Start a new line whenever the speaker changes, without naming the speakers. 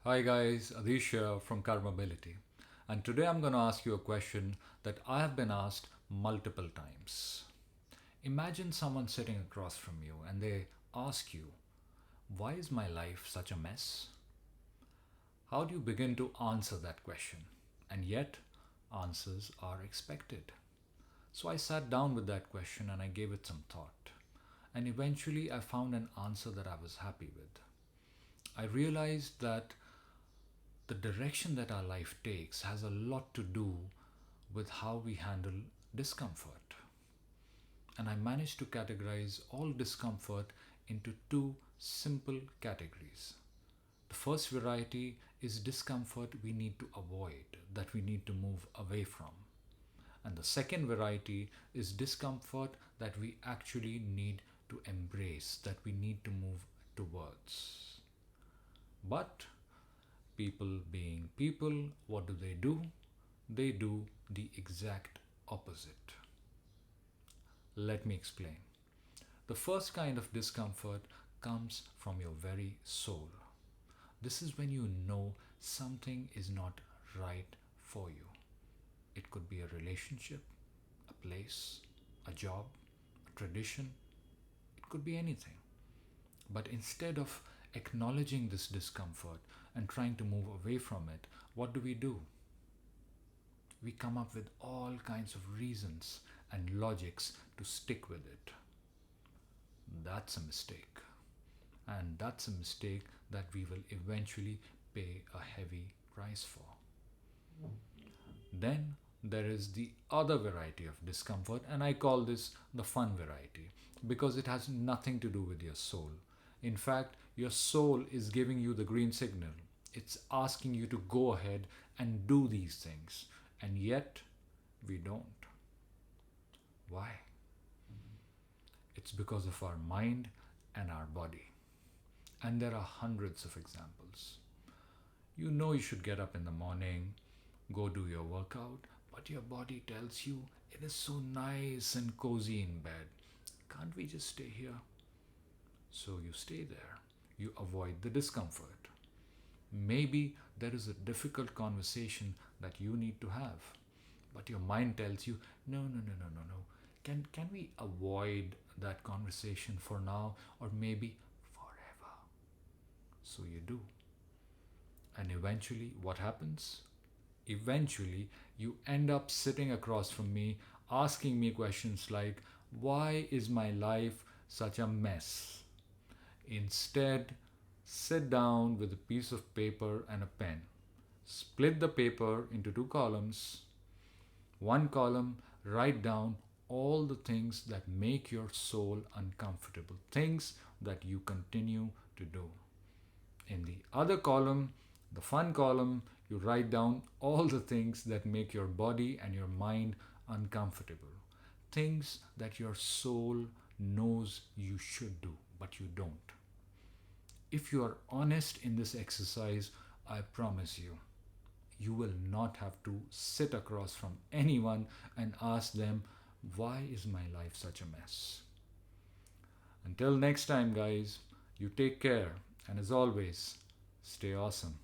Hi guys, Adish here from Karmability. And today I'm going to ask you a question that I have been asked multiple times. Imagine someone sitting across from you and they ask you, why is my life such a mess? How do you begin to answer that question? And yet, answers are expected. So I sat down with that question and I gave it some thought. And eventually I found an answer that I was happy with. I realized that the direction that our life takes has a lot to do with how we handle discomfort. And I managed to categorize all discomfort into two simple categories. The first variety is discomfort we need to avoid, that we need to move away from. And the second variety is discomfort that we actually need to embrace, that we need to move towards. But people being people, what do? They do the exact opposite. Let me explain. The first kind of discomfort comes from your very soul. This is when you know something is not right for you. It could be a relationship, a place, a job, a tradition, it could be anything. But instead of acknowledging this discomfort and trying to move away from it, what do? We come up with all kinds of reasons and logics to stick with it. That's a mistake. And that's a mistake that we will eventually pay a heavy price for. Then there is the other variety of discomfort, and I call this the fun variety because it has nothing to do with your soul. In fact, your soul is giving you the green signal. It's asking you to go ahead and do these things, and yet we don't. Why? It's because of our mind and our body. And there are hundreds of examples. You know you should get up in the morning, go do your workout, but your body tells you it is so nice and cozy in bed. Can't we just stay here? So you stay there. You avoid the discomfort. Maybe there is a difficult conversation that you need to have, but your mind tells you, no. Can we avoid that conversation for now or maybe forever? So you do. And eventually, what happens? Eventually, you end up sitting across from me asking me questions like, why is my life such a mess? Instead, sit down with a piece of paper and a pen. Split the paper into two columns. One column, write down all the things that make your soul uncomfortable, things that you continue to do. In the other column, the fun column, you write down all the things that make your body and your mind uncomfortable, things that your soul knows you should do, but you don't. If you are honest in this exercise, I promise you, you will not have to sit across from anyone and ask them, why is my life such a mess? Until next time, guys, you take care, and as always, stay awesome.